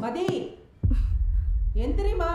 மதி எந்திரிமா.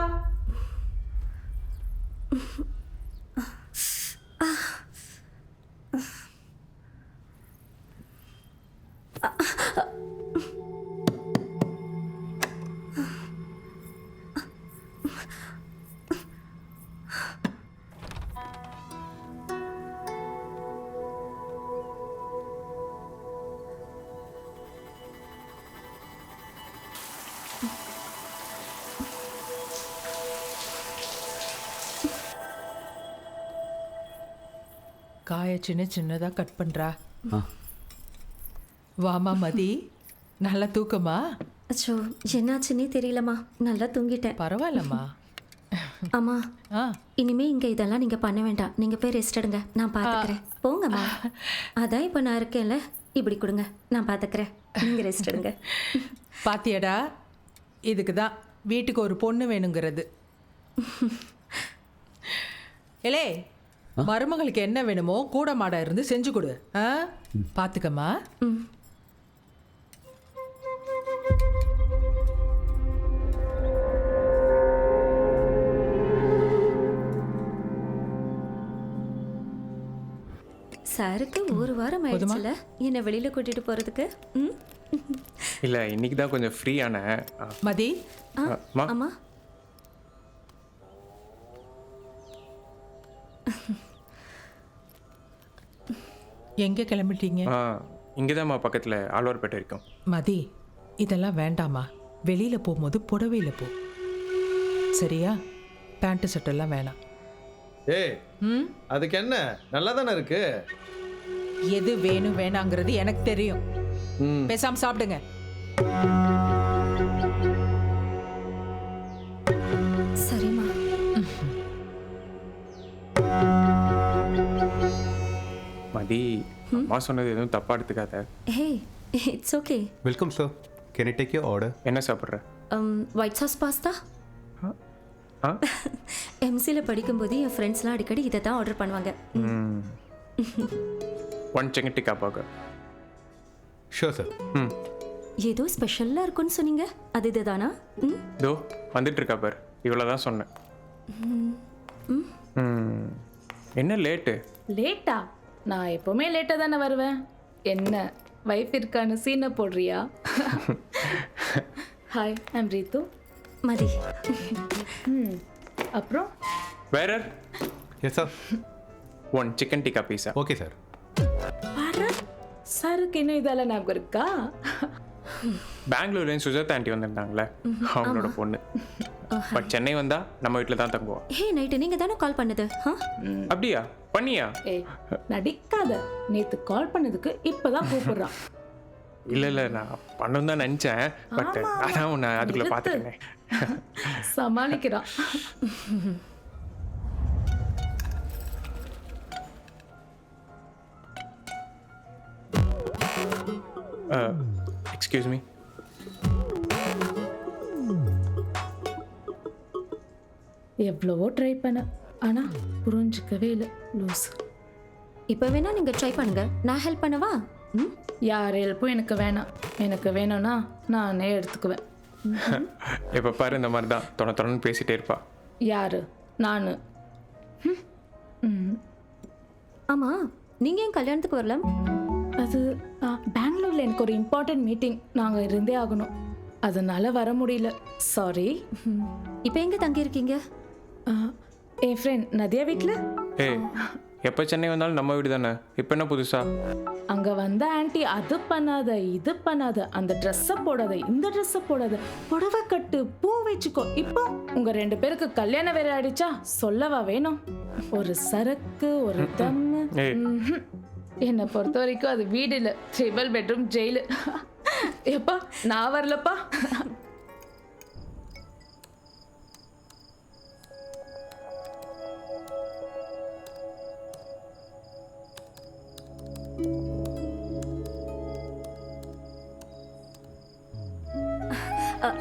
காய சின்னதாக கட் பண்ணுறா. வாமா மதி, நல்லா தூக்கமா? அச்சோ, என்னாச்சுன்னே தெரியலம்மா, நல்லா தூங்கிட்டேன். பரவாயில்லம்மா. அம்மா, இனிமே இங்கே இதெல்லாம் நீங்கள் பண்ண வேண்டாம். நீங்கள் போய் ரெஸ்ட் எடுங்க, நான் பார்த்துக்கிறேன். போங்கம்மா. அதான் இப்போ நான் இருக்கேன்ல, இப்படி கொடுங்க, நான் பார்த்துக்கிறேன். நீங்கள் ரெஸ்ட் எடுங்க. பாத்தியடா, இதுக்கு தான் வீட்டுக்கு ஒரு பொண்ணு வேணுங்கிறது. ஏலே, மருமகளுக்கு என்ன வேணுமோ கூட மாட இருந்து செஞ்சு கொடு. பார்த்துக்கம்மா. சாருக்கு ஒரு வாரம் ஆயிடுச்சுல என்ன வெளியில கூட்டிட்டு போறதுக்கு. இல்ல, இன்னைக்கு தான் கொஞ்சம் ஃப்ரீயான. மதி, அம்மா எங்கே கிளம்பிட்டீங்க? இங்கேதாம்மா, பக்கத்தில் ஆழ்வார்பேட்டை இருக்கும். மதி, இதெல்லாம் வேண்டாமா. வெளியில் போகும்போது புடவையில் போ, சரியா? பேண்ட்டு சட்டெல்லாம் வேணாம். ஏய், அதுக்கு என்ன, நல்லா தானே இருக்கு. எது வேணும் வேணாங்கிறது எனக்கு தெரியும். பேசாம சாப்பிடுங்க. சரிம்மா. மதி, அம்மா சொன்னது எதுவும் தப்பா எடுத்துக்காத. Hey, it's okay. Welcome sir. Can I take your order? என்ன சாப்பிட்ற? White sauce pasta. எம்சியில் படிக்கும்போது என் ஃப்ரெண்ட்ஸ்லாம் அடிக்கடி இதை தான் ஆர்டர் பண்ணுவாங்க. 1 chicken tikka burger. Sure sir. ஏதோ ஸ்பெஷலாக இருக்குன்னு சொன்னீங்க, அது இதுதானா? இதோ வந்துட்டு இருக்கா பார், இவ்வளோ தான் சொன்னேன். என்ன லேட்டு? லேட்டா? நான் எப்போவுமே லேட்டாக தானே வருவேன். என்ன வைஃப் இருக்கான்னு சீனை போடுறியா? Hi, I'm Reethu. மதி. அப்புறம் வேற? Yes sir. 1 chicken tikka pizza. Okay sir. பாரு, சாருக்கு இன்னும் இதெல்லாம் ஞாபகம் இருக்கா? பெங்களூர்லேருந்து சுஜாதா ஆண்டி வந்திருந்தாங்களே, அவங்களோட பொண்ணு. பட் சென்னை வந்தா நம்ம வீட்டில் தான் தங்குவோம். ஹே, நைட்டு நீங்கள் தானே கால் பண்ணது? அப்படியா? பண்ணியா? ஏய், நடிக்காத. நேத்து கால் பண்ணதுக்கு இப்பதான் கூப்பிடுறான். இல்ல, நான் பண்ணணும் தான் நினைச்சேன். பட் அதான் உன்னை அதுக்குள்ள பாத்துட்டேன். சமாளிக்கிறான். Excuse me. எவ்வளவோ ட்ரை பண்ண, ஆனா புரிஞ்சுக்கவே இல்லை. லூஸ். இப்போ வேணா நீங்கள் ட்ரை பண்ணுங்க, நான் ஹெல்ப் பண்ணவா? யார் ஹெல்ப்பும் எனக்கு வேணாம். எனக்கு வேணும்னா நானே எடுத்துக்குவேன். எப்போ பாரு இந்த மாதிரி தான் தொடர்ந்து பேசிட்டே இருப்பா. யாரு? நான். ஆமாம், நீங்கள் ஏன் கல்யாணத்துக்கு வரல? அது பெங்களூரில் எனக்கு ஒரு இம்பார்ட்டன்ட் மீட்டிங், நாங்கள் இருந்தே ஆகணும். அதனால வர முடியல. சாரி. இப்போ எங்கே தங்கியிருக்கீங்க? என் ஃப்ரெண்ட் நதியா வீட்டில். ஏய், எப்போ சென்னை வந்தாலும் நம்ம வீடு தானே. இப்போ என்ன புதுசா? அங்கே வந்த ஆன்ட்டி அது பண்ணாத, இது பண்ணாத, அந்த ட்ரெஸ்ஸை போடாத, இந்த ட்ரெஸ்ஸை போடாத, புடவை கட்டு, பூ வச்சுக்கோ. இப்போ உங்கள் 2 பேருக்கு கல்யாணம் வேற ஆயிடுச்சா? சொல்லவா வேணும்? ஒரு சரக்கு, ஒரு தம்மு. என்னை பொறுத்த வரைக்கும் அது வீடு இல்லை, 3 பெட்ரூம் ஜெயிலு. எப்பா, நான் வரலப்பா.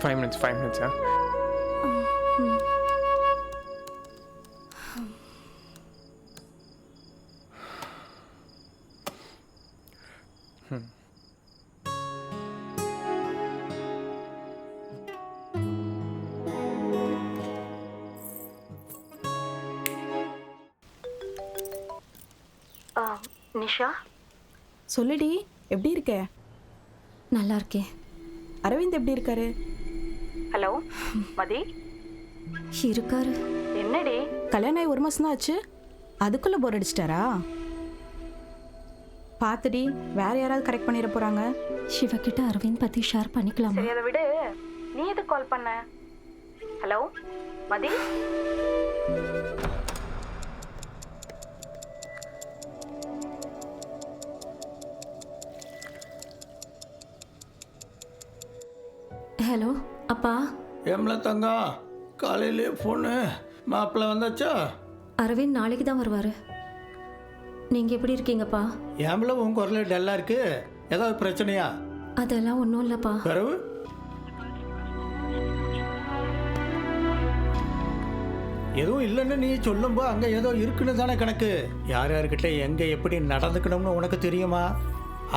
Five minutes. நிஷா சொல்லுடி, எப்படி இருக்க? நல்லா இருக்கேன். அரவிந்த் எப்படி இருக்காரு? ஹலோ மதி இருக்காரு. என்னடி கல்யாணம் ஆகி 1 மாசம் தான் ஆச்சு, அதுக்குள்ள போர் அடிச்சிட்டாரா? பார்த்துடி, வேற யாராவது கரெக்ட் பண்ணிட போறாங்க. சிவகிட்ட அரவிந்த் பத்தி ஷேர் பண்ணிக்கலாமா? அதை விடு, நீ எதுக்கு கால் பண்ண? ஹலோ மதி. ஹலோ அப்பா. ஏம்ல தங்கம், காலையிலே ஃபோனு, மாப்பிள்ளை வந்தாச்சா? அரவிந்த் நாளைக்கு தான் வருவார். நீங்கள் எப்படி இருக்கீங்கப்பா? ஏம்ல உன் குரல டல்லாக இருக்கு, ஏதாவது பிரச்சனையா? அதெல்லாம் ஒன்றும் இல்லைப்பா. பிறகு எதுவும் இல்லைன்னு நீ சொல்லும்போ அங்கே ஏதோ இருக்குன்னு தானே கணக்கு. யார் யார்கிட்ட எங்கே எப்படி நடந்துக்கணும்னு உனக்கு தெரியுமா?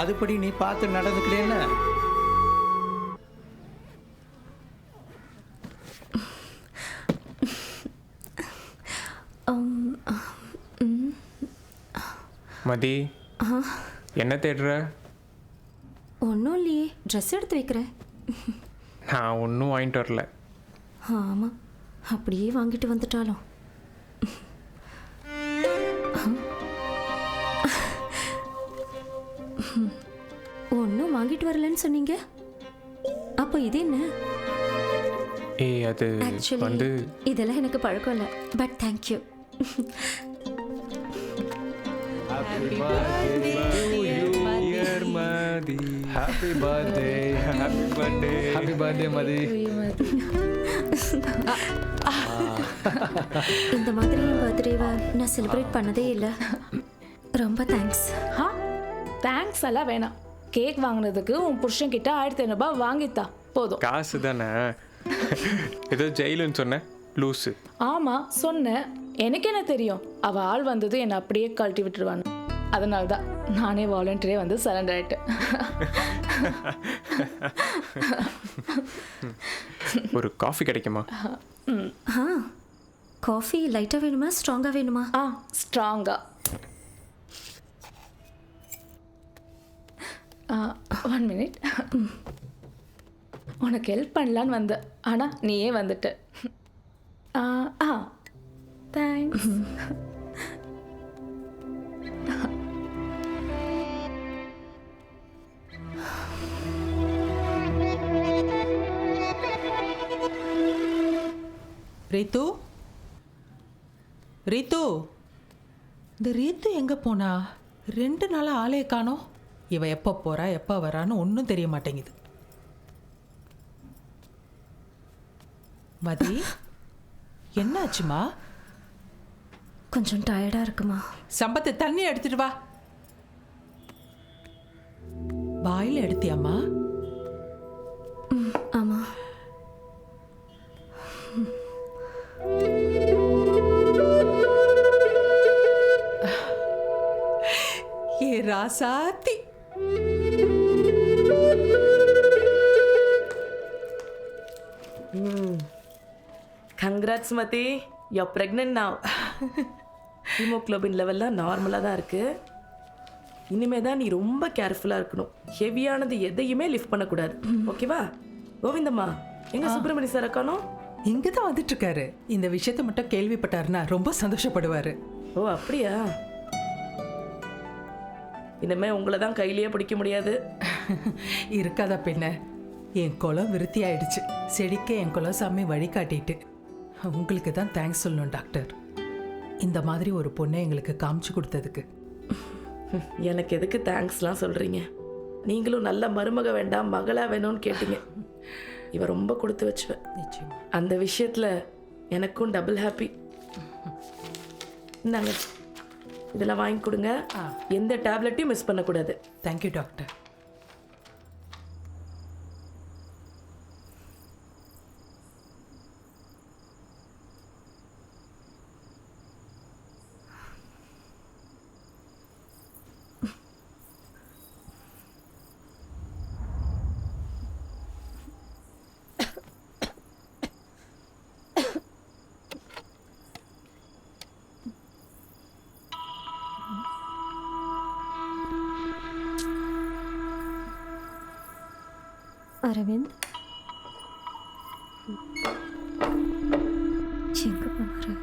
அதுபடி நீ பார்த்து நடந்துக்கலேன்னு. மதி, என்ன தேடுற? ஒன்றும் இல்லையே, ட்ரெஸ் எடுத்து வைக்கிறேன். நான் ஒன்றும் வாங்கிட்டு வரல. ஆமாம், அப்படியே வாங்கிட்டு வந்துட்டாலும். ஒன்றும் வாங்கிட்டு வரலன்னு சொன்னீங்க, அப்போ இது என்ன? ஏய், அது வந்து ஆக்சுவலி இதெல்லாம் எனக்கு பழக்கம் இல்லை, but thank you. Happy birthday. Happy birthday. Happy birthday, Madhi. இந்த மாதிரி என் பர்த்டேவை நான் செலிப்ரேட் பண்ணதே இல்லை. ரொம்ப தேங்க்ஸ். தேங்க்ஸ் எல்லாம் வேணாம். கேக் வாங்கினதுக்கு உன் புருஷன் கிட்ட 1500 ரூபாய் வாங்கித்தா போதும். காசு தானே. ஏதோ ஜெயிலுன்னு சொன்னேன், லூஸு. ஆமா சொன்னேன். எனக்கு என்ன தெரியும், அவ ஆள் வந்தது என்னை அப்படியே கழட்டி விட்டுருவான்னு. அதனால தான் நானே வாலண்டியரே வந்து சரண்டர் ஆயிட்டேன். ஒரு காஃபி கிடைக்குமா? காஃபி லைட்டாக வேணுமா ஸ்ட்ராங்காக வேணுமா? ஸ்ட்ராங்கா. 1 மினிட். உனக்கு ஹெல்ப் பண்ணலான்னு வந்தேன், ஆனால் நீயே வந்துட்ட. தேங்க்ஸ். ரீத்து, ரீத்து, இந்த ரீத்து எங்கே போனா? 2 நாளாக ஆளே காணோம். இவ எப்போ போறா எப்போ வரான்னு ஒன்றும் தெரிய மாட்டேங்குது. மதி, என்னாச்சுமா? கொஞ்சம் டயர்டாக இருக்குமா? சம்பத்து, தண்ணி எடுத்துட்டு வா. வாயில் எடுத்தியாம்மா? ஆமாம். ஏ ராசாத்தி, Congrats Mati, you're pregnant now. Haemoglobin லெவல்லாம் நார்மலாக தான் இருக்குது. இனிமேல் தான் நீ ரொம்ப கேர்ஃபுல்லாக இருக்கணும். ஹெவியானது எதையுமே லிஃப்ட் பண்ணக்கூடாது, ஓகேவா? கோவிந்தம்மா, எங்கே சுப்பிரமணி சார் காணோம்? இங்கே தான் வந்துட்டு இருக்காரு. இந்த விஷயத்தை மட்டும் கேள்விப்பட்டாருன்னா ரொம்ப சந்தோஷப்படுவாரு. ஓ அப்படியா? இனிமே உங்களை தான் கையிலேயே பிடிக்க முடியாது. இருக்காதா பின்ன. என் குலம் விருத்தி ஆயிடுச்சு. செடிக்க என் குலசாமி வழிகாட்டிட்டு. உங்களுக்கு தான் தேங்க்ஸ் சொல்லணும் டாக்டர், இந்த மாதிரி ஒரு பொண்ணை எங்களுக்கு காமிச்சு கொடுத்ததுக்கு. எனக்கு எதுக்கு தேங்க்ஸ்லாம் சொல்கிறீங்க? நீங்களும் நல்ல மருமக வேண்டாம் மகளா வேணும்னு கேட்டீங்க. இவ ரொம்ப கொடுத்து வச்சுவேன். நிச்சயமா. அந்த விஷயத்தில் எனக்கும் டபுள் ஹாப்பி. இந்தாங்க, இதெல்லாம் வாங்கி கொடுங்க. எந்த டேப்லெட்டையும் மிஸ் பண்ணக்கூடாது. Thank you doctor. அரவிந்த் எங்க போனாரு?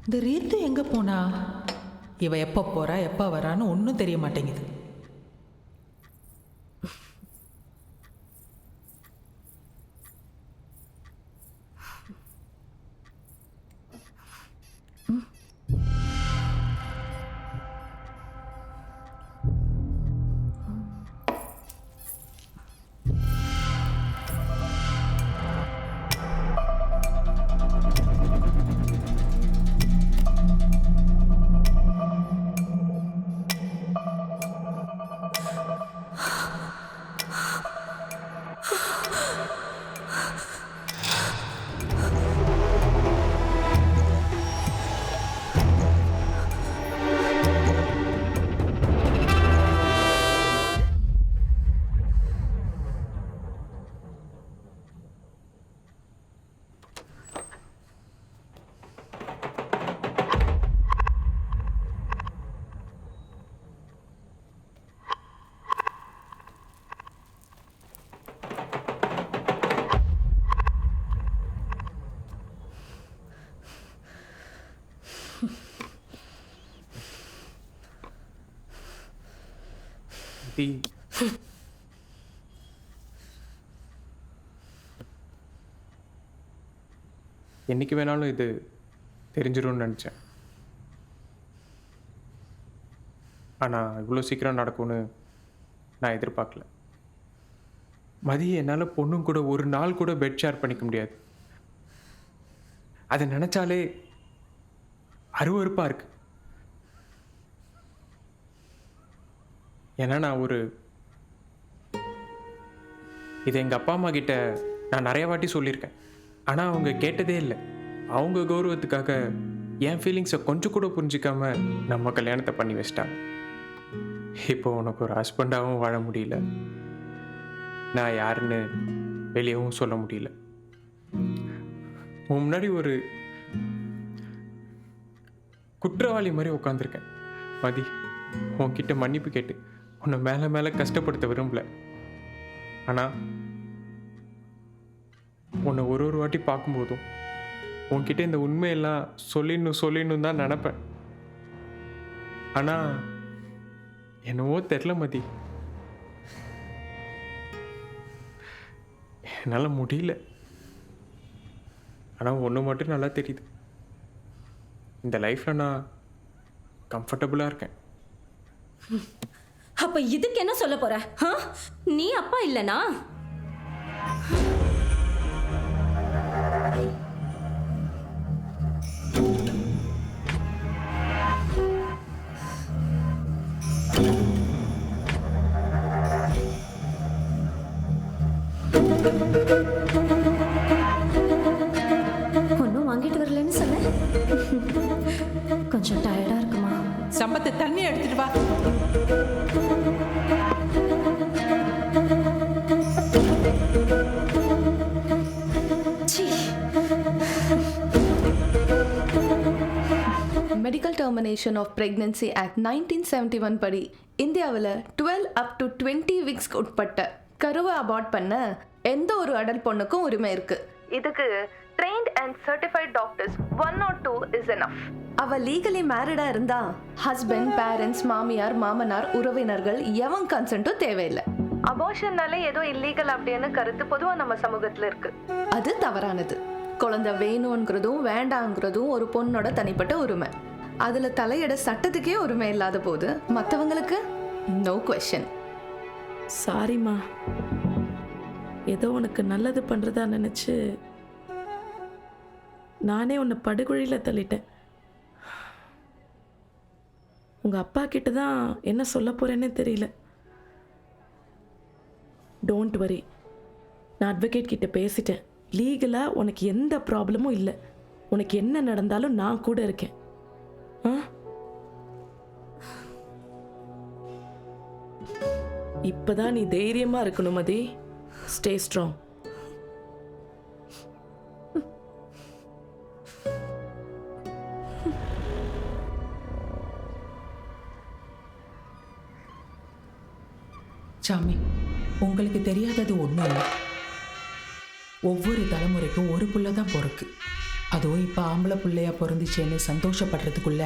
இந்த ரீத்து எங்கே போனா? இவ எப்போ போறா எப்போ வரான்னு ஒன்றும் தெரிய மாட்டேங்குது. என்னைக்கு வேணாலும் இது தெரிஞ்சிரும்னு நினச்சேன். ஆனால் இவ்வளோ சீக்கிரம் நடக்கும்னு நான் எதிர்பார்க்கல. மதியம் என்னால் பொண்ணும் கூட ஒரு நாள் கூட பெட் ஷேர் பண்ணிக்க முடியாது. அதை நினச்சாலே அருவருப்பாக இருக்கு. ஏன்னா நான் இதை எங்கள் அப்பா அம்மா கிட்ட நான் நிறைய வாட்டி சொல்லியிருக்கேன். ஆனால் அவங்க கேட்டதே இல்லை. அவங்க கௌரவத்துக்காக என் ஃபீலிங்ஸை கொஞ்சம் கூட புரிஞ்சிக்காம நம்ம கல்யாணத்தை பண்ணி வச்சிட்டாங்க. இப்போ உனக்கு ஒரு ஹஸ்பண்டாகவும் வாழ முடியல, நான் யாருன்னு வெளியவும் சொல்ல முடியல. உன் முன்னாடி ஒரு குற்றவாளி மாதிரி உட்காந்துருக்கேன். மதி, உன்கிட்ட மன்னிப்பு கேட்டு உன்னை மேலே மேலே கஷ்டப்படுத்த விரும்பல. ஆனால் உன்னை ஒரு வாட்டி பார்க்கும்போதும் உன்கிட்ட இந்த உண்மையெல்லாம் சொல்லிடணும் தான் நினப்பேன். ஆனால் என்னவோ தெரில மதி, என்னால் முடியல. ஆனால் ஒன்று மட்டும் நல்லா தெரியுது, இந்த லைஃப்பில் நான் கம்ஃபர்டபுளாக இருக்கேன். அப்ப இதுக்கு என்ன சொல்ல போற? நீ அப்பா இல்லனா? ஒன்னும் வாங்கிட்டு வரலன்னு சொன்ன. கொஞ்சம் டயர்டா இருக்குமா? சம்பத்து தண்ணி எடுத்துட்டு வா. Medical termination of pregnancy act 1971 படி இந்தியாவில் 12 up to 20 வீக்ஸ்க்கு உட்பட்ட கருவை அபார்ட் பண்ண எந்த ஒரு அடல்ட் பொண்ணுக்கும் உரிமை இருக்கு. இதுக்கு trained and certified doctors 1 or 2 is enough. அவ லீகலி மேரிடா இருந்தா ஹஸ்பண்ட், பேரண்ட்ஸ், மாமியார், மாமனார், உறவினர்கள் எவன் கன்சென்ட்டும் தேவையில்லை. அபார்ஷன்னாலே ஏதோ இல்லீகல் அப்படின்னு கருத்து பொதுவா நம்ம சமூகத்துல இருக்கு. அது தவறானது. குழந்தை வேணுங்கிறதும் வேண்டாங்கிறதும் ஒரு பொண்ணோட தனிப்பட்ட உரிமை. அதுல தலையிட சட்டத்துக்கே உரிமை இல்லாத போது மற்றவங்களுக்கு நோ குவெஸ்சன். சாரிம்மா, ஏதோ உனக்கு நல்லது பண்ணுறதா நினச்சி நானே உன்னை படுகொழியில் தள்ளிட்டேன். உங்கள் அப்பா கிட்ட தான் என்ன சொல்ல போகிறேன்னே தெரியல. டோன்ட் வரி, நான் அட்வொகேட் கிட்ட பேசிட்டேன். லீகலாக உனக்கு எந்த ப்ராப்ளமும் இல்லை. உனக்கு என்ன நடந்தாலும் நான் கூட இருக்கேன். ஆ, இப்பதான் நீ தைரியமா இருக்கணும் மதி. Stay strong. சாமி, உங்களுக்கு தெரியாதது ஒன்றும் இல்லை. ஒவ்வொரு தலைமுறைக்கும் ஒரு புள்ள தான் பிறக்கு. அதுவும் இப்போ ஆம்பளை பிள்ளையா பிறந்துச்சேன்னு சந்தோஷப்படுறதுக்குள்ள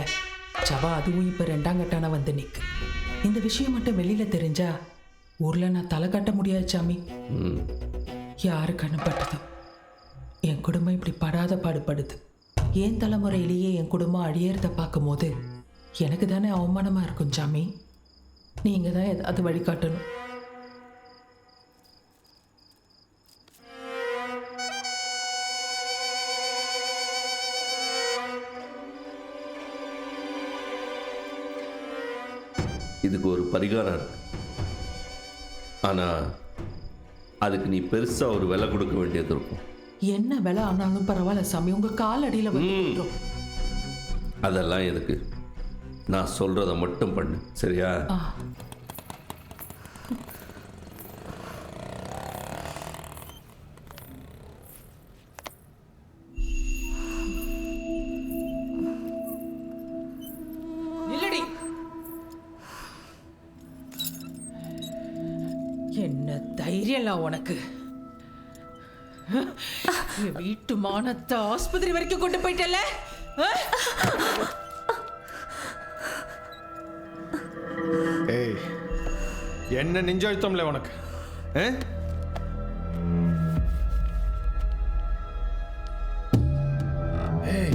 சவா அதுவும் இப்போ 2ஆம் கட்டான வந்து நிற்கு. இந்த விஷயம் மட்டும் வெளியில் தெரிஞ்சா ஊரில் நான் தலை கட்ட முடியாது சாமி. யாரு கண்ணுப்பட்டதோ என் குடும்பம் இப்படி படாத பாடுபடுது. என் தலைமுறையிலேயே என் குடும்பம் அழியறத பார்க்கும் போது எனக்கு தானே அவமானமாக இருக்கும் சாமி. நீங்கள் தான் ஏதாவது வழிகாட்டணும். இதுக்கு ஒரு பரிகாரம் இருக்கு. ஆனால் அதுக்கு நீ பெருசாக ஒரு விலை கொடுக்க வேண்டியது இருக்கும். என்ன விலை ஆனாலும் பரவாயில்ல சாமி, உங்கள் கால் அடியில் வந்து அதெல்லாம் எதுக்கு? நான் சொல்கிறத மட்டும் பண்ணு, சரியா? என்ன தைரியம்லாம் உனக்கு? வீட்டு மானத்தை ஆஸ்பத்திரி வரைக்கும் கொண்டு போயிட்டல. ஏய், என்ன நெஞ்சழுத்தம்ல உனக்கு? ஏய்,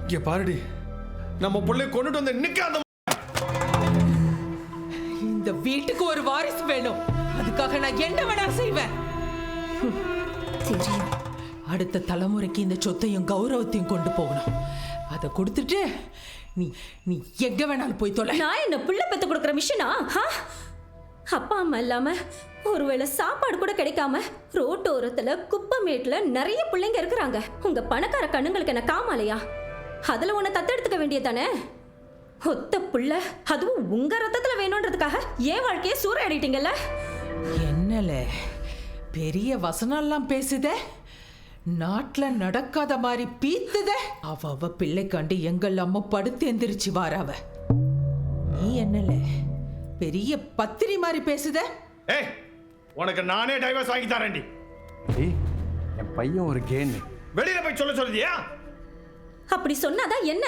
இங்க பாருடி, நம்ம பிள்ளை கொண்டுட்டு வந்து நிக்காத. இந்த வீட்டுக்கு ஒரு வாரிசு வேணும். அதுக்காக நான் என்ன வேணா செய்வேன். அடுத்த தலைமுறைக்கு இந்த சொத்தையும் கௌரவத்தையும் கொண்டு போகணும். அதை கொடுத்துட்டு நீ நீ எங்க வேணாலும் போய் தொலை. நான் என்ன புள்ள பெத்து கொடுக்குற மிஷினா? அப்பா அம்மா இல்லாம ஒருவேளை சாப்பாடு கூட கிடைக்காம ரோட்டோரத்துல குப்பமேட்டுல நிறைய பிள்ளைங்க இருக்கிறாங்க. உங்க பணக்கார கண்ணுங்களுக்கு என்ன காமாலையா? அதுல உன்னை தத்தெடுத்துக்க வேண்டியதானே? ஒத்த புள்ள, அதுவும் உங்க ரத்தத்துல வேணும்ன்றதுக்காக என் வாழ்க்கையை சூறையாடிட்டீங்கல்ல. என்னல பெரிய வசனம்லாம் பேசுத, நாட்டுல நடக்காத மாதிரி பீத்துத. அவ பிள்ளைக்காண்டி எங்கள் அம்மா படுத்து எந்திரிச்சு வாராவ. நீ என்னல பெரிய பத்திரி மாதிரி பேசுத. ஏய், உனக்கு நானே டைவர்ஸ் வாங்கி தரேன்டி. என் பையன் ஒரு கேன்னு வெளியில போய் சொல்ல சொல்லுதியா? அப்படி சொன்னாதான் என்ன?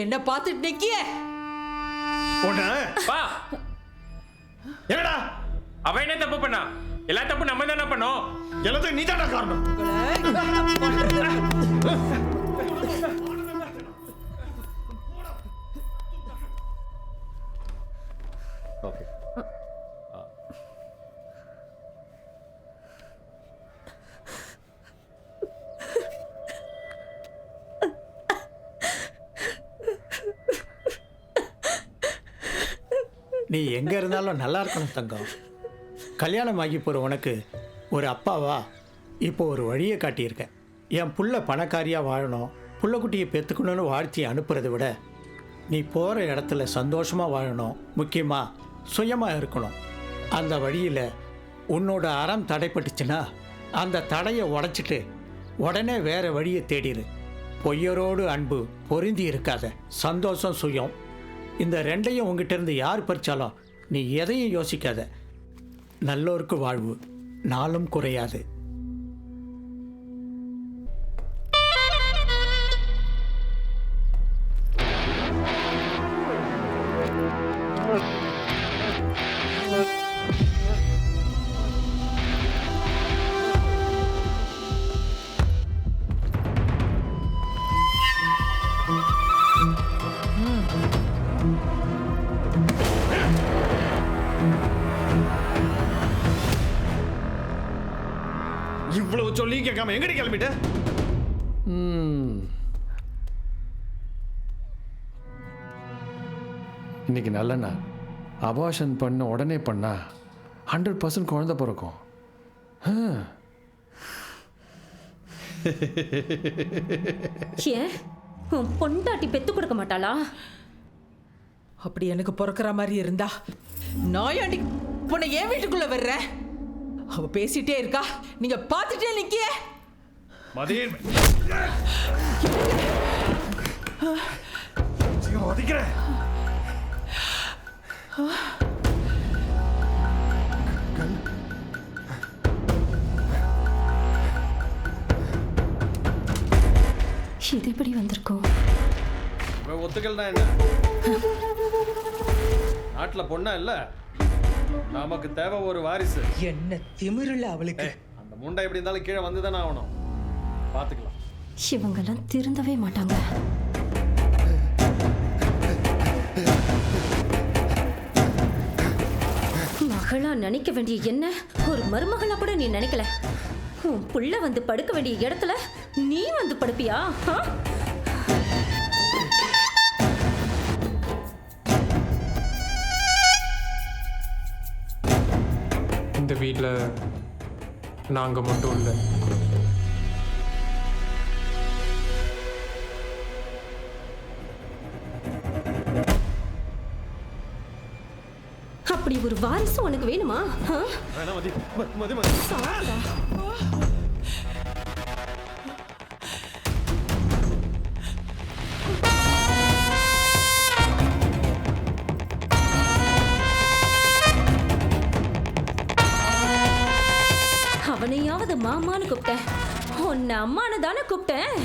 என்ன பார்த்துட்டு நிக்கிய? பா, என்னடா அவ என்ன தப்பு பண்ணா? எல்லா தப்பு நம்ம தானே பண்ணோம். எல்லாத்துக்கும் நீ தானே காரணம். ஓகே, நீ எங்கே இருந்தாலும் நல்லா இருக்கணும் தங்கம். கல்யாணம் ஆகி போகிற உனக்கு ஒரு அப்பாவா இப்போ ஒரு வழியை காட்டியிருக்கேன். என் புள்ள பணக்காரியாக வாழணும், புள்ளக்குட்டியை பெற்றுக்கணும்னு வாழ்த்தி அனுப்புறதை விட நீ போகிற இடத்துல சந்தோஷமாக வாழணும், முக்கியமாக சுயமாக இருக்கணும். அந்த வழியில் உன்னோட அறம் தடைப்பட்டுச்சுன்னா அந்த தடையை உடைச்சிட்டு உடனே வேறு வழியை தேடிடு. பொய்யரோடு அன்பு பொருந்தி இருக்காத. சந்தோஷம் சுயம், இந்த ரெண்டையும் உங்ககிட்ட இருந்து யார் பறிச்சாலும் நீ எதையும் யோசிக்காத. நல்லோருக்கு வாழ்வு நாளும் குறையாது. இவ்வளவு சொல்லி கேட்காம எங்கடி கிளம்பிட்ட? இன்னைக்கு நல்ல நாள். அபார்ஷன் பண்ண உடனே பண்ணா 100% குழந்தை பிறக்கும். ஏன் உன் பொண்டாட்டி பெத்து கொடுக்க மாட்டாளா? அப்படி எனக்கு பிறக்கிற மாதிரி இருந்தா நாயாண்டி பொண்ணை ஏன் வீட்டுக்குள்ள வர்ற? அவ பேசிட்டே இருக்கா, நீங்க பார்த்துட்டே நிக்கிய. மதியம் ஒதுக்கிறேன். இது எப்படி வந்திருக்கோம்? ஒத்துக்கல்னா என்ன? நாட்டுல பொண்ணா இல்ல, நமக்கு தேவை ஒரு வாரிசு. என்ன திமிருல அவளுக்கு. அந்த முண்டை எப்படி இருந்தாலும் கீழே வந்துதானே ஆகணும். பாத்துக்கலாம். இவங்கெல்லாம் திருந்தவே மாட்டாங்க. மகளா நினைக்க வேண்டிய என்ன ஒரு மருமகளா கூட நீ நினைக்கல. உன் புள்ள வந்து படுக்க வேண்டிய இடத்துல நீ வந்து படுப்பியா? இந்த வீட்டில் நாங்கள் மட்டும் இல்லை. அப்படி ஒரு வாரிசு உனக்கு வேணுமா? அவனையாவது மாமான்னு கூப்பிட்டேன், உன்னை அம்மானு தானே கூப்பிட்டேன்.